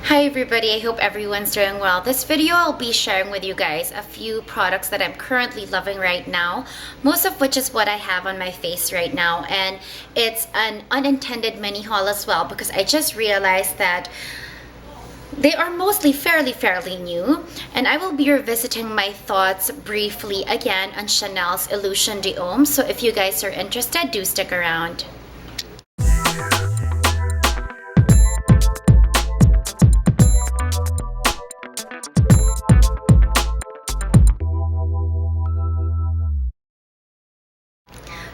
Hi everybody, I hope everyone's doing well. This video I'll be sharing with you guys a few products that I'm currently loving right now, most of which is what I have on my face right now, and it's an unintended mini haul as well because I just realized that they are mostly fairly new, and I will be revisiting my thoughts briefly again on Chanel's Illusion d'Homme, so if you guys are interested, do stick around.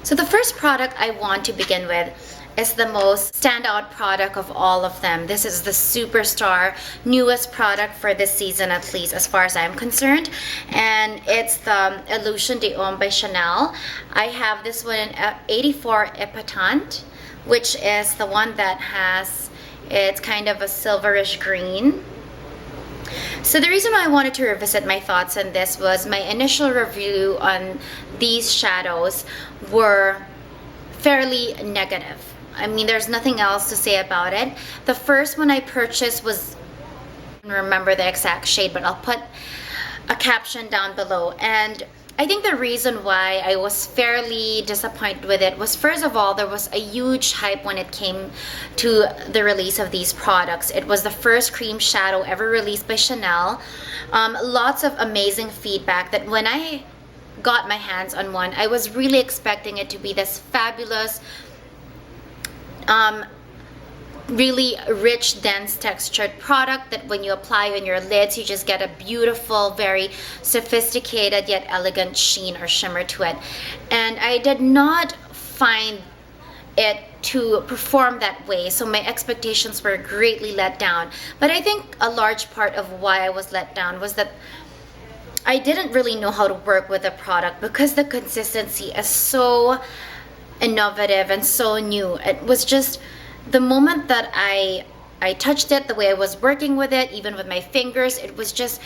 So the first product I want to begin with is the most standout product of all of them. This is the superstar newest product for this season, at least as far as I'm concerned, and it's the Illusion d'Homme by Chanel. I have this one in 84 Epatant, which is the one that has, it's kind of a silverish green. So the reason why I wanted to revisit my thoughts on this was my initial review on these shadows were fairly negative. I mean, there's nothing else to say about it. The first one I purchased was, I don't remember the exact shade, but I'll put a caption down below. And I think the reason why I was fairly disappointed with it was, first of all, there was a huge hype when it came to the release of these products. It was the first cream shadow ever released by Chanel. Lots of amazing feedback that when I got my hands on one, I was really expecting it to be this fabulous, really rich, dense textured product that when you apply on your lids, you just get a beautiful, very sophisticated yet elegant sheen or shimmer to it. And I did not find it to perform that way, so my expectations were greatly let down. But I think a large part of why I was let down was that I didn't really know how to work with the product because the consistency is so innovative and so new. It was just the moment that I touched it, the way I was working with it, even with my fingers, it was just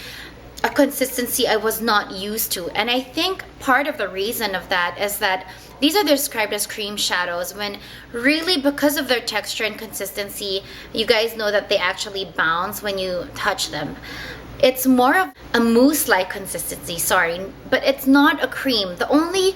a consistency I was not used to. And I think part of the reason of that is that these are described as cream shadows when really, because of their texture and consistency, you guys know that they actually bounce when you touch them. It's more of a mousse-like consistency, but it's not a cream. The only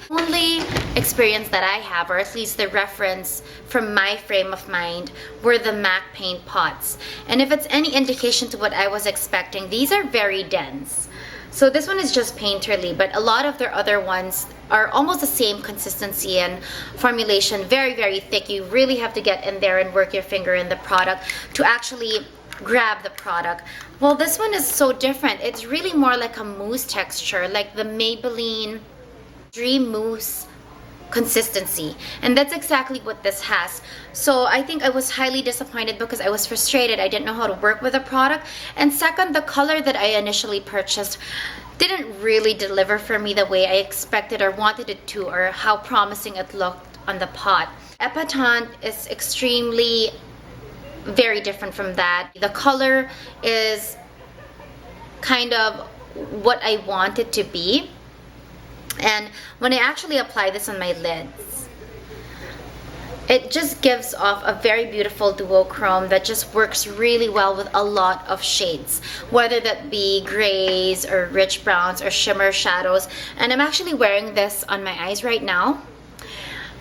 experience that I have, or at least the reference from my frame of mind, were the MAC paint pots. And if it's any indication to what I was expecting, these are very dense. So this one is just painterly, but a lot of their other ones are almost the same consistency and formulation, very thick. You really have to get in there and work your finger in the product to actually grab the product. Well, this one is so different. It's really more like a mousse texture, like the Maybelline Dream Mousse consistency, and that's exactly what this has. So I think I was highly disappointed because I was frustrated. I didn't know how to work with the product, and second, the color that I initially purchased didn't really deliver for me the way I expected or wanted it to, or how promising it looked on the pot. Epatant is extremely very different from that. The color is kind of what I want it to be, and when I actually apply this on my lids, it just gives off a very beautiful duochrome that just works really well with a lot of shades, whether that be grays or rich browns or shimmer shadows. And I'm actually wearing this on my eyes right now.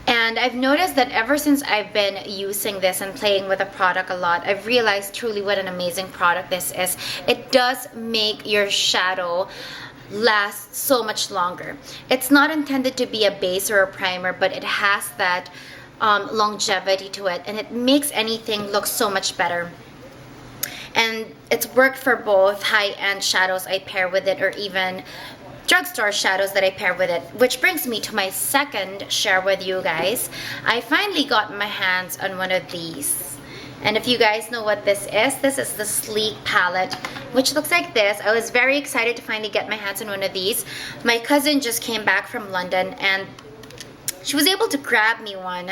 And I've noticed that ever since I've been using this and playing with the product a lot, I've realized truly what an amazing product this is. It does make your shadow last so much longer. It's not intended to be a base or a primer, but it has that longevity to it, and it makes anything look so much better. And it's worked for both high-end shadows I pair with it, or even drugstore shadows that I pair with it, which brings me to my second share with you guys. I finally got my hands on one of these, and if you guys know what this is the Sleek palette, which looks like this. I was very excited to finally get my hands on one of these. My cousin just came back from London, and she was able to grab me one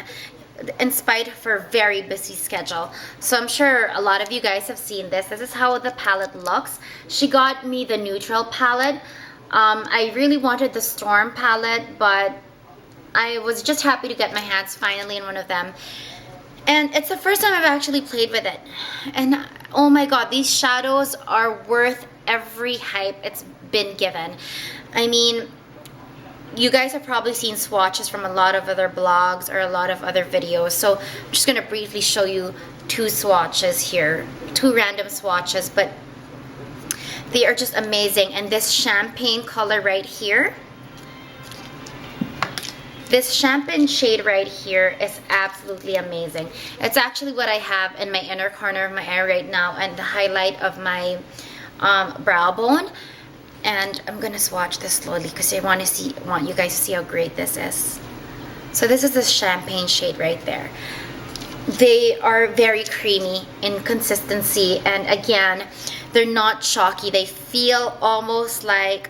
in spite of her very busy schedule. So I'm sure a lot of you guys have seen this. This is how the palette looks. She got me the Naturel palette. I really wanted the Storm palette, but I was just happy to get my hands finally in one of them. And it's the first time I've actually played with it. And oh my god, these shadows are worth every hype it's been given. I mean, you guys have probably seen swatches from a lot of other blogs or a lot of other videos, so I'm just going to briefly show you two swatches here, two random swatches, but they are just amazing. And this champagne color right here, this champagne shade right here is absolutely amazing. It's actually what I have in my inner corner of my eye right now and the highlight of my brow bone. And I'm gonna swatch this slowly because I want you guys to see how great this is. So this is the champagne shade right there. They are very creamy in consistency, and again, they're not chalky. They feel almost like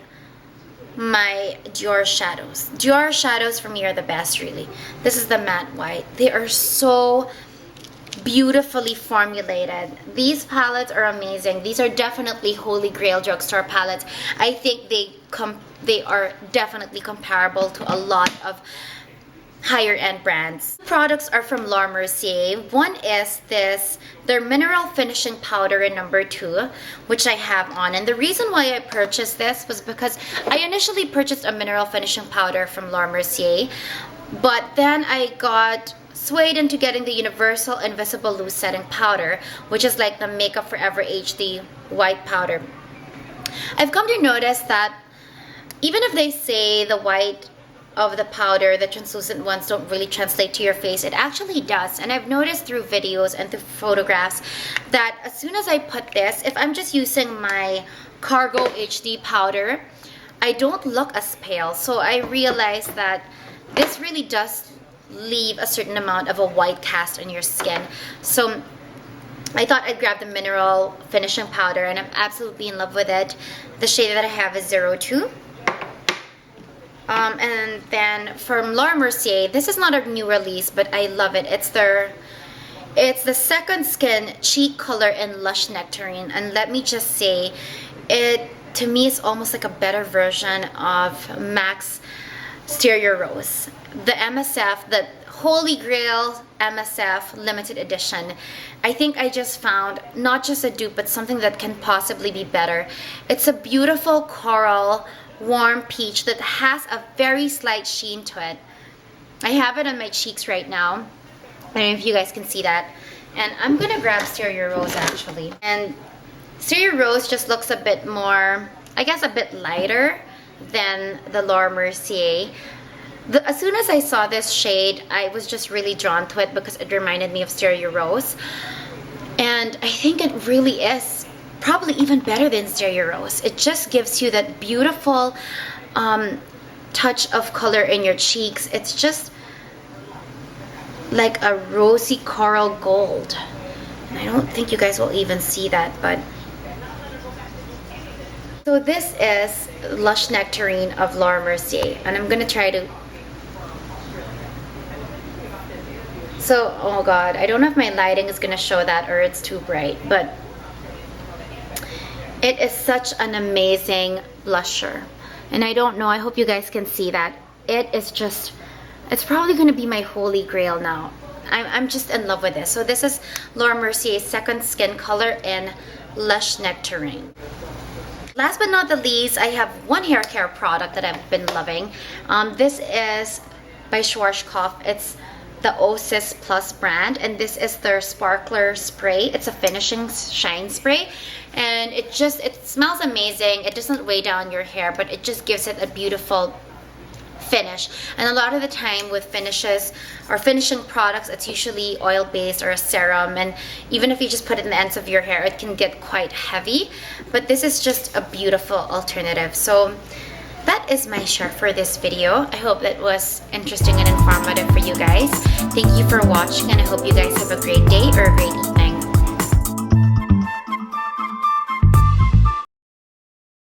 my Dior shadows. Dior shadows for me are the best, really. This is the matte white. They are so beautifully formulated. These palettes are amazing. These are definitely holy grail drugstore palettes. I think they are definitely comparable to a lot of higher end brands. Products are from Laura Mercier. One is their mineral finishing powder in number 2, which I have on. And the reason why I purchased this was because I initially purchased a mineral finishing powder from Laura Mercier, but then I got swayed into getting the Universal Invisible Loose Setting Powder, which is like the Makeup Forever HD white powder. I've come to notice that even if they say the white of the powder, the translucent ones don't really translate to your face, it actually does. And I've noticed through videos and through photographs that as soon as I put this, if I'm just using my Cargo HD powder, I don't look as pale. So I realized that this really does leave a certain amount of a white cast on your skin. So I thought I'd grab the mineral finishing powder, and I'm absolutely in love with it. The shade that I have is 02. And then from Laura Mercier, this is not a new release, but I love it. It's the Second Skin Cheek Color in Lush Nectarine, and let me just say, it to me is almost like a better version of MAC's Stereo Rose. The MSF, the Holy Grail MSF limited edition. I think I just found not just a dupe, but something that can possibly be better. It's a beautiful coral warm peach that has a very slight sheen to it. I have it on my cheeks right now. I don't know if you guys can see that. And I'm gonna grab Stereo Rose actually. And Stereo Rose just looks a bit more, I guess a bit lighter than the Laura Mercier. As soon as I saw this shade, I was just really drawn to it because it reminded me of Stereo Rose. And I think it really is probably even better than Stereo Rose. It just gives you that beautiful touch of color in your cheeks. It's just like a rosy coral gold. And I don't think you guys will even see that, but so this is Lush Nectarine of Laura Mercier, and I'm gonna try to. So, oh god, I don't know if my lighting is gonna show that or it's too bright, but it is such an amazing blusher. And I don't know, I hope you guys can see that. It is just, it's probably gonna be my holy grail now. I'm just in love with this. So this is Laura Mercier's Second Skin Color in Lush Nectarine. Last but not the least, I have one hair care product that I've been loving. This is by Schwarzkopf. It's the Osis Plus brand, and this is their sparkler spray. It's a finishing shine spray, and it smells amazing. It doesn't weigh down your hair, but it just gives it a beautiful finish. And a lot of the time with finishes or finishing products, it's usually oil based or a serum, and even if you just put it in the ends of your hair, it can get quite heavy, but this is just a beautiful alternative. So that is my share for this video. I hope that was interesting and informative for you guys. Thank you for watching, and I hope you guys have a great day or a great evening.